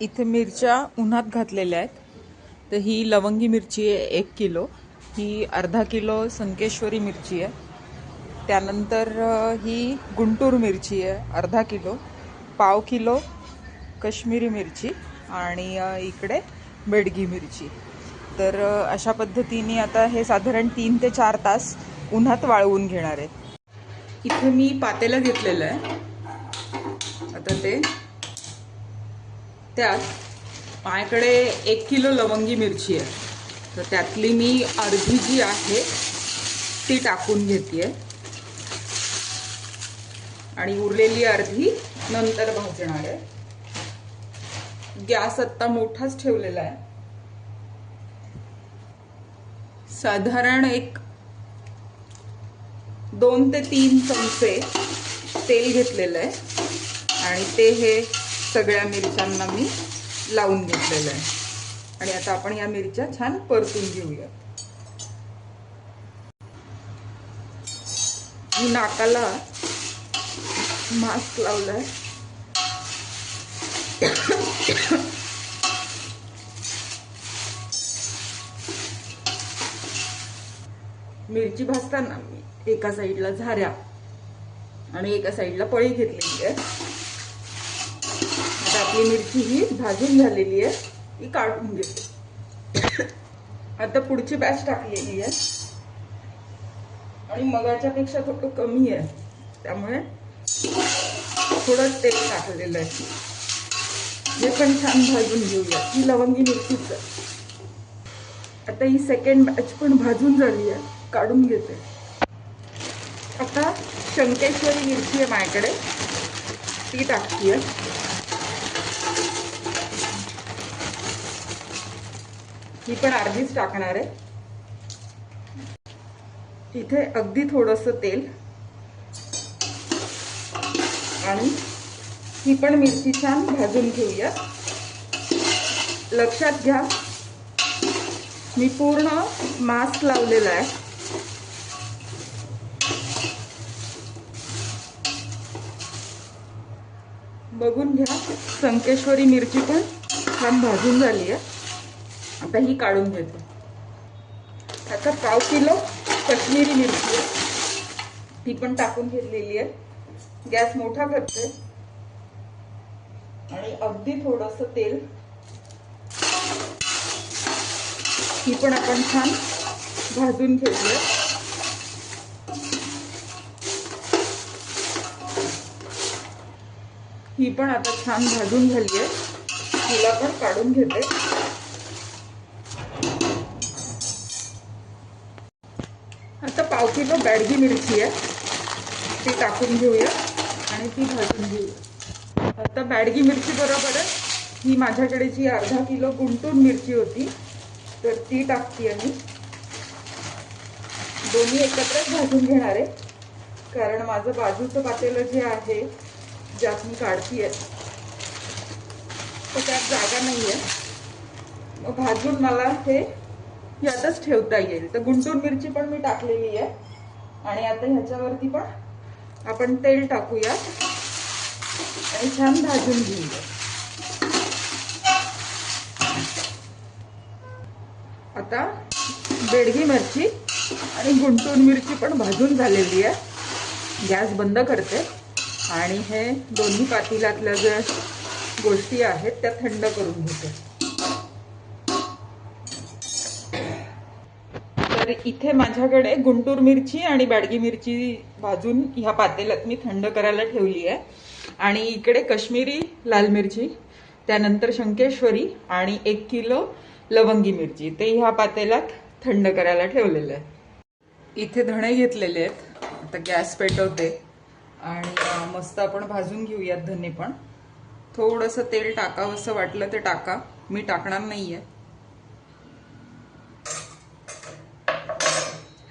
इथे मिरच्या उन्हात घातलेल्या आहेत। तर ही लवंगी मिरची आहे 1 किलो, ही अर्धा किलो संकेश्वरी मिरची आहे, त्यानंतर ही गुंटूर मिरची आहे अर्धा किलो, पाव किलो काश्मीरी मिरची आणि इकडे बेडगी मिरची। तर अशा पद्धतीने आता हे साधारण 3 ते 4 तास उन्हात वाळवून घेणार आहेत। इथे मी पातेलं घेतलेलं आहे। आता त्यात माझ्याकडे 1 किलो लवंगी मिरची आहे, तर त्यातली मी अर्धी जी आहे ती टाकून घेते आणि उरलेली अर्धी नंतर भाजणार आहे। गॅस आता मोठाच ठेवलेला आहे। साधारण एक 2 ते 3 चमचे तेल घेतलेलं आहे आणि ते हे सगळ्या मिरच्यांना मी लावून घेतलेलं आहे आणि आता आपण या मिरच्या छान परतून घेऊया। मी नाकाला मास्क लावलाय। मिरची भाजताना मी एका साईडला झाऱ्या आणि एका साईडला पळी घेतलेली आहे। आता आपली मिरची ही भाजून झालेली आहे, ती काढून घेते। आता पुढची बॅच टाकलेली आहे आणि मगाच्या पेक्षा थोडं कमी आहे, त्यामुळे थोडं तेल टाकलेलं आहे। हे पण छान भाजून घेऊया। ही लवंगी मिरचीच आहे। आता ही सेकंड बॅच पण भाजून झाली आहे, काढून घेते। आता शंकेश्वरी मिरची आहे माझ्याकडे, ती टाकते। ही पण अर्धीच टाकणार आहे। इथे अगदी थोडंसं तेल आणि ही पण मिरची छान भाजून घेऊया। लक्षात घ्या, मी पूर्ण मास्क लावलेला आहे। बघून घ्या, संकेश्वरी मिरची पण छान भाजून झाली आहे। आता ही काढून घेते। आता पाव किलो काश्मीरी मिरची आहे, ती पण टाकून घेतलेली आहे। गॅस मोठा करते आणि अगदी थोडंसं तेल, ही पण आपण छान भाजून घेऊया। ही पण आता छान भाजून झाली आहे, हिला पण काढून घेते। आता पाव किलो बेडगी मिरची आहे, ती टाकून घेऊया आणि ती भाजून घेऊया। आता बेडगी मिरची बरोबर ही माझ्याकडे जी अर्धा किलो गुंटूर मिरची होती, तर ती टाकते आणि दोन्ही एकत्रच भाजून घेणार आहे, कारण माझं बाजूचं पातेलं जे आहे ज्यात मी काढतीये तर त्यात जागा नाहीये, मग भाजून मला हे यातच ठेवता येईल। तर गुंटूर मिरची पण मी टाकलेली आहे आणि आता ह्याच्यावरती पण आपण तेल टाकूया आणि छान भाजून घेऊया। आता बेडगी मिरची आणि गुंटूर मिरची पण भाजून झालेली आहे। गॅस बंद करते आणि हे दोन्ही पातेल्यातल्या ज्या गोष्टी आहेत त्या थंड करून घेते। तर इथे माझ्याकडे गुंटूर मिरची आणि बेडगी मिरची भाजून ह्या पातेल्यात मी थंड करायला ठेवली आहे आणि इकडे काश्मीरी लाल मिरची, त्यानंतर शंकेश्वरी आणि 1 किलो लवंगी मिरची ते ह्या पातेल्यात थंड करायला ठेवलेलं आहे। इथे धणे घेतलेले आहेत। आता गॅस पेटवते आणि मस्त आपण भाजून घेऊयात धणे पण। थोडंसं तेल टाकावं असं वाटलं तर टाका, मी टाकणार नाहीये।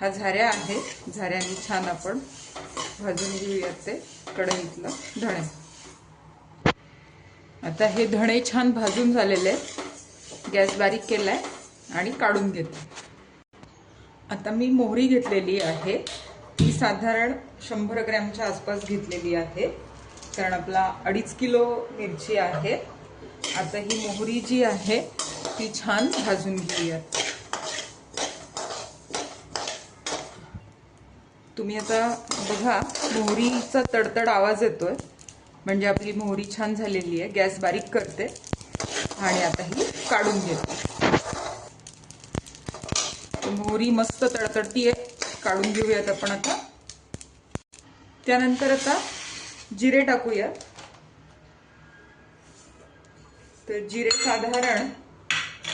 हा झाऱ्या आहे, झाऱ्याने छान आपण भाजून घेऊयात ते कढईतलं धणे। आता हे धणे छान भाजून झालेले आहेत, गॅस बारीक केलाय आणि काढून घेते। आता मी मोहरी घेतलेली आहे, ती साधारण 100 ग्रॅमच्या आसपास घेतलेली आहे, कारण आपला 2.5 किलो मिरची आहे आता ही मोहरी जी आहे ती छान भाजून घेऊयात. तुम्ही आता बघा मोहरीचा तडतड आवाज येतोय म्हणजे आपली मोहरी छान झालेली आहे. गॅस बारीक करते आणि आता ही काढून घेते. मोहरी मस्त तडतडतीये, काढून घेऊयात आपण आता. त्यानंतर आता जिरे टाकूयात. तर जिरे साधारण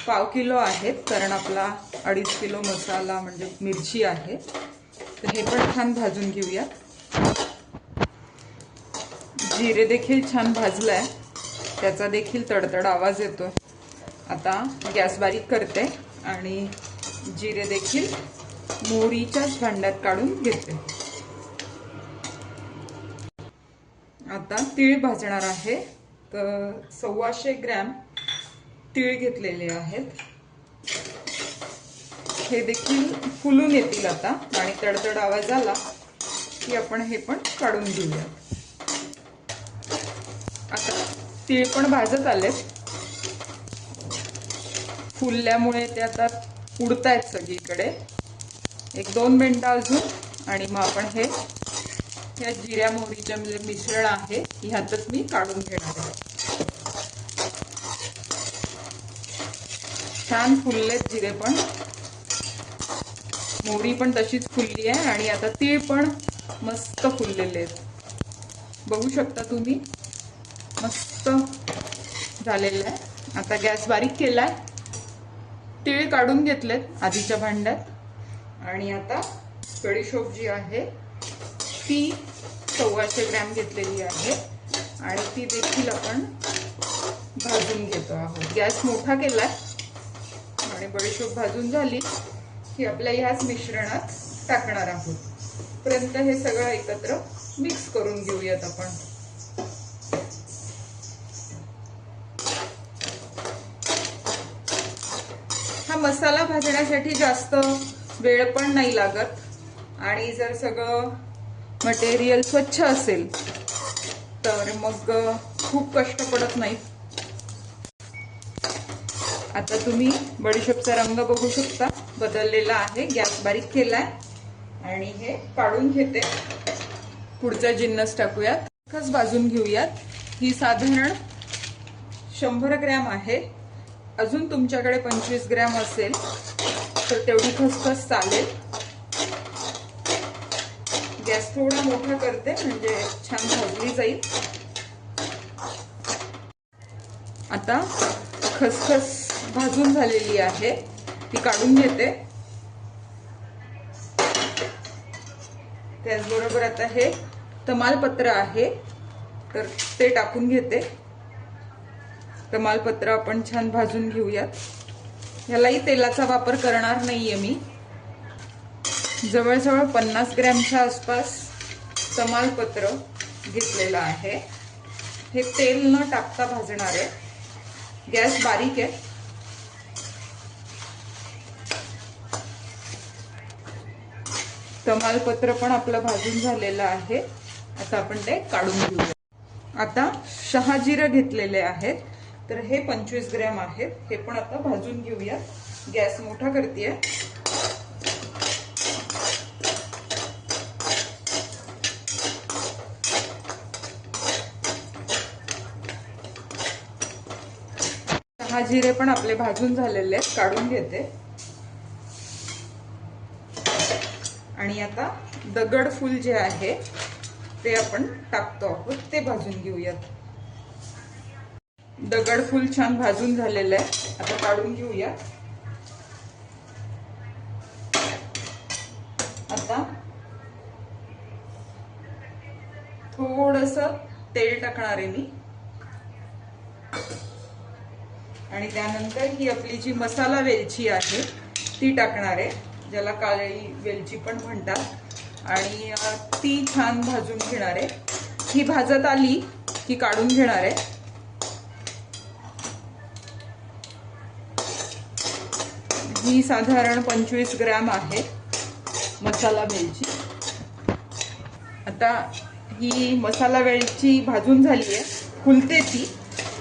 पाव किलो आहेत, कारण आपला 2.5 किलो मसाला म्हणजे मिरची आहे. तर हे पण छान भाजून घेऊयात. जिरे देखील छान भाजलाय, त्याचा देखील तडतड आवाज येतोय. आता गॅस बारीक करते आणि जिरे देखील मोहरीच्याच भांड्यात काढून घेते. आता तीळ भाजणार आहे. तर 125 ग्रॅम तीळ घेतलेले आहेत. हे देखील फुलून येतील आता आणि तडतड आवाज आला की आपण हे पण काढून घेऊया. आता तीळ पण भाजत आलेत, फुलल्यामुळे ते आता उडतायत सगळीकडे. 1-2 मिनिटं अजून आणि मग आपण हे या जिऱ्या मोहरीचे मिश्रण आहे ह्यातच मी काढून घेणार आहे. छान फुललेत जिरे पण, मोहरी पण तशीच फुलली आहे आणि आता तीळ पण मस्त फुललेले आहेत. बघू शकता तुम्ही, मस्त झालेलं आहे. आता गॅस बारीक केलाय, तीळ काढून घेतलेत आधीच्या भांड्यात आणि आता बडीशोप जी आहे ती 125 ग्रॅम घेतलेली आहे आणि ती देखील आपण भाजून घेतो आहोत. गॅस मोठा केलाय आणि बडीशोप भाजून झाली की आपल्या ह्याच मिश्रणात टाकणार आहोत. पर्यंत हे सगळं एकत्र मिक्स करून घेऊयात आपण. हा मसाला भाजण्यासाठी जास्त वेळ पण नाही लागत आणि जर सगळं मटेरियल स्वच्छ असेल तर मग खूप कष्ट पडत नाहीत. आता तुम्ही बडीशोपचा रंग बघू शकता, बदललेला आहे. गॅस बारीक केलाय आणि हे काढून घेते. पुढचा जिन्नस टाकूयात. खसखस भाजून घेऊयात. ही साधारण 100 ग्रॅम आहे. अजून तुमच्याकडे 25 ग्रॅम असेल तर तेवढी खसखस चालेल. गॅस थोडा मोठा करते म्हणजे छान भाजली जाईल. आता खसखस भाजून झालेली आहे, ती काढून घेते. त्याचबरोबर आता हे तमालपत्र आहे तर ते टाकून घेते. तमालपत्र आपण छान भाजून घेऊयात. ह्यालाही तेलाचा वापर करणार नाहीये मी. जवळजवळ 50 ग्रॅमच्या आसपास तमालपत्र घेतलेलं आहे. हे तेल न टाकता भाजणार आहे. गॅस बारीक आहे. तमालपत्र पण आपलं भाजून झालेलं आहे. आता आपण ते काढून घेऊया. आता शहाजिरं घेतलेले आहेत तर हे 25 ग्रॅम आहेत. हे पण आता भाजून घेऊया. गॅस मोठा करतेय. शहाजिरे पण आपले भाजून झालेले आहेत, काढून घेते. आणि आता दगडफूल जे आहे ते आपण टाकतो आहोत, ते भाजून घेऊयात. दगडफूल छान भाजून झालेलं आहे, आता काढून घेऊया. आता थोडंसं तेल टाकणार आहे मी आणि त्यानंतर ही आपली जी मसाला वेलची आहे ती टाकणार आहे, ज्याला काळी वेलची पण म्हणतात. आणि ती छान भाजून घेणार आहे. ही भाजत आली की काढून घेणार आहे. ही साधारण 25 ग्रॅम आहे मसाला वेलची. आता ही मसाला वेलची भाजून झाली आहे, फुलते ती.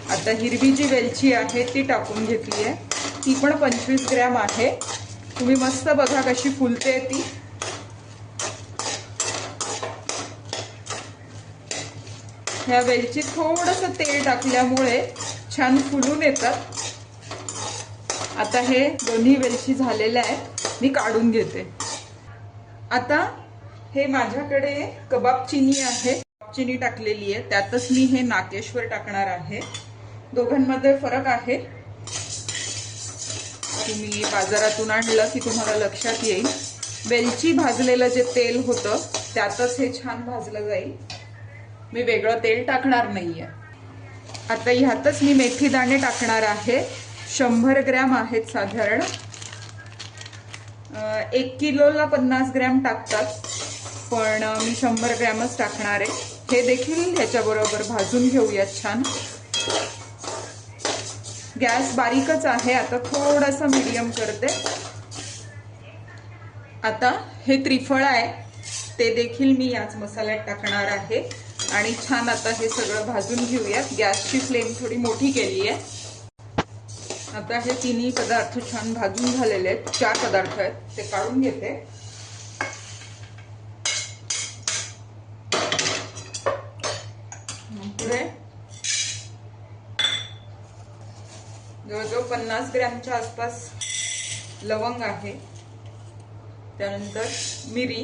आता हिरवी जी वेलची आहे ती टाकून घेतली आहे, ती पण 25 ग्रॅम आहे। तुम्ही मस्त बघा कशी फुलते ती। ह्या वेलची थोडंसं तेल टाकल्यामुळे छान फुलून येतात। आता हे दोन्ही वेलची झालेल्या आहेत, मी काढून घेते। आता हे माझ्याकडे कबाब चिनी आहे, चिनी टाकलेली आहे, त्यातच मी हे नाकेश्वर टाकणार आहे। दोघांमध्ये फरक आहे, तुम्ही बाजारातून आणलं की तुम्हाला लक्षात येईल। वेलची भाजलेलं जे तेल होतं त्यातच हे छान भाजलं जाईल, मी वेगळं तेल टाकणार नाहीये। आता ह्यातच मी मेथी दाणे टाकणार आहे, 100 ग्रॅम आहेत साधारण। 1 किलोला 50 ग्रॅम टाकतात, पण मी 100 ग्रॅमच टाकणार आहे। हे देखील ह्याच्याबरोबर भाजून घेऊयात छान। गॅस बारीकच आहे, आता थोडासा मीडियम करते। आता हे त्रिफळ आहे ते देखील मी याच मसाल्यात टाकणार आहे आणि छान आता हे सगळं भाजून घेऊयात। गॅसची फ्लेम थोडी मोठी केली आहे। आता हे तिन्ही पदार्थ छान भाजून झालेले आहेत, 4 पदार्थ आहेत, ते काढून घेते। पुढे जवळजवळ 50 ग्रॅमच्या आसपास लवंग आहे, त्यानंतर मिरी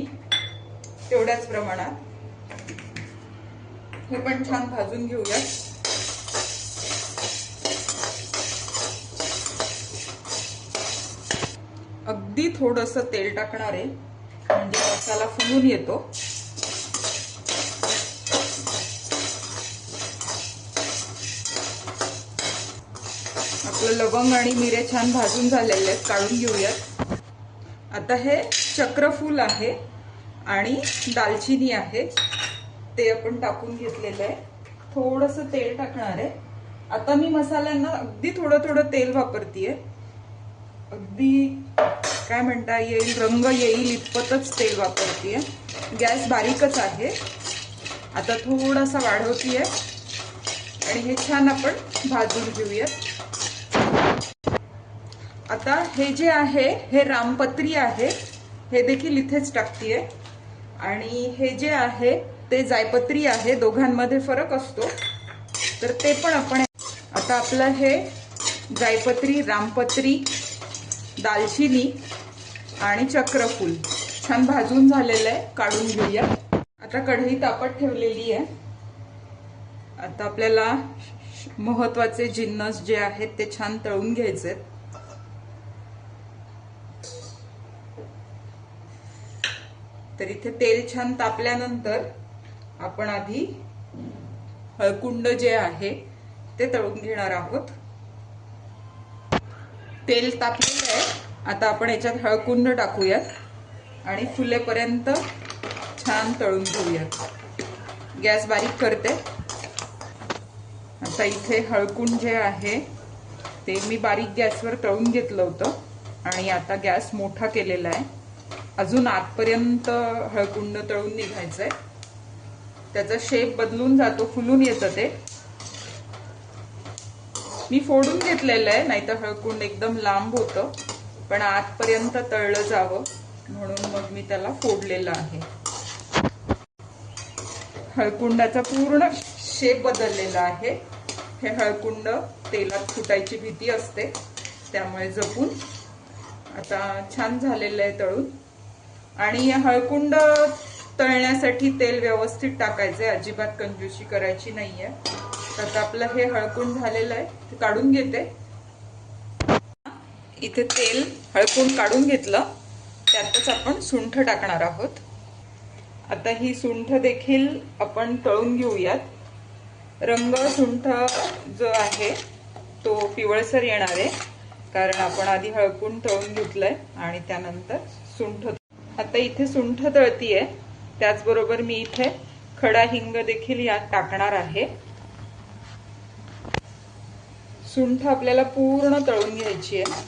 तेवढ्याच प्रमाणात, हे पण छान भाजून घेऊया। अगदी थोडंसं तेल टाकणार आहे म्हणजे मसाला फुलून येतो। आपलं लवंग आणि मिरे छान भाजून झालेले आहेत, काढून घेऊयात। आता हे चक्रफूल आहे आणि दालचिनी आहे, ते आपण टाकून घेतलेलं आहे। थोडंसं तेल टाकणार आहे। आता मी मसाल्यांना अगदी थोडं थोडं तेल वापरतीये, अगदी काय म्हणता येईल रंग येईल इतपतच तेल वापरतीये। गॅस बारीकच आहे। आता थोडासा वाढवतीये आणि हे छान आपण भाजून घेऊयात। आता हे जे आहे हे रामपत्री आहे, हे देखील इथेच टाकतीये आणि हे जे आहे ते जायपत्री आहे, दोघांमध्ये फरक असतो तर ते पण आपण। आता आपलं हे जायपत्री, रामपत्री, दालचिनी आणि चक्रफूल छान भाजून झालेलं आहे, काढून घेऊया। आता कढई तापत ठेवलेली आहे। आता आपल्याला महत्त्वाचे जिन्नस जे आहेत ते छान तळून घ्यायचे। तर इथे तेल छान तापल्यानंतर आपण आधी हळकुंड जे आहे ते तळून घेणार आहोत। तेल तापलेलं आहे, आता आपण याच्यात हळकुंड टाकूयात आणि फुलेपर्यंत छान तळून घेऊयात। गॅस बारीक करते। आता इथे हळकुंड जे आहे ते मी बारीक गॅसवर तळून घेतलं होतं आणि आता गॅस मोठा केलेला आहे। अजून आतपर्यंत हळकुंड तळून निघायचंय, त्याचा शेप बदलून जातो, फुलून येतं ते। मी फोडून घेतलेलं आहे, नाहीतर हळकुंड एकदम लांब होतं, पण आतपर्यंत तळलं जावं म्हणून मग मी त्याला फोडलेलं आहे। हळकुंडाचा पूर्ण शेप बदललेला आहे। हे हळकुंड तेलात फुटायची भीती असते, त्यामुळे जपून। आता छान झालेलं आहे तळून आणि हळकुंड तळण्यासाठी तेल व्यवस्थित टाकायचंय, अजिबात कंजूसी करायची नाहीये। आता आपलं हे हळकुंड झालेलं आहे, ते काढून घेते। इथे तेल हळकुंड काढून घेतलं, त्यातच आपण सुंठ टाकणार आहोत। आता ही सुंठ देखील आपण तळून घेऊयात। रंग सुंठ जो आहे तो पिवळसर येणार आहे, कारण आपण आधी हळकुंड तळून घेतलंय आणि त्यानंतर सुंठ। आता इथे सुंठ तळतीये, त्याचबरोबर मी इथे खडा हिंग देखील यात टाकणार आहे। सुंठ आपल्याला पूर्ण तळून घ्यायची आहे।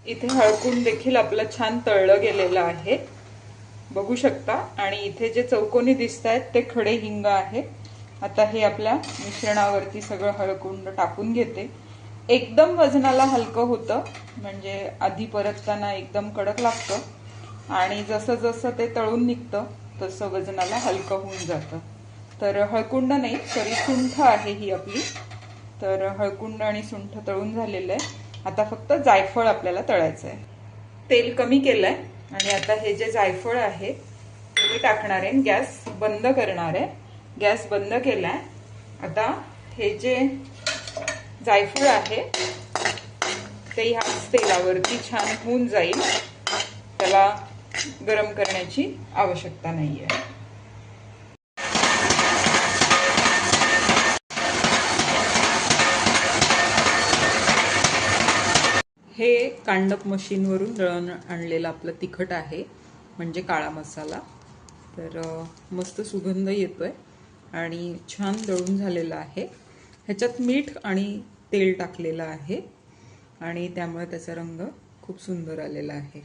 इथे हळकुंड देखील आपलं छान तळलं गेलेलं आहे। बघू शकता। आणि इथे जे चौकोनी दिसत आहेत ते खडे हिंग आहे। आता हे आपल्या मिश्रणावरती सगळं हळकुंड टाकून घेते। एकदम वजनाला हलकं होतं, म्हणजे आधी परतताना एकदम कडक लागतं आणि जसं जसं ते तळून निघतं तसं वजनाला हलकं होऊन जातं। तर हळकुंड नाही, सॉरी, सुंठ आहे ही आपली। तर हळकुंड आणि सुंठ तळून झालेलं आहे। आता फक्त जायफळ आपल्याला तळायचं आहे। तेल कमी केलंय आणि आता हे जे जायफळ आहे ते मी टाकणार आहे। गॅस बंद करणार आहे। गॅस बंद केलाय। आता हे जे जायफळ आहे ते ह्याच तेलावरती छान होऊन जाईल, त्याला गरम करण्याची आवश्यकता नाहीये। हे कांडप मशीनवरून दळण आणलेलं आपलं तिखट आहे, म्हणजे काळा मसाला। तर मस्त सुगंध येतोय आणि छान दळून झालेलं आहे। ह्याच्यात मीठ आणि तेल टाकलेलं आहे आणि त्यामुळे त्याचा रंग खूप सुंदर आलेला आहे।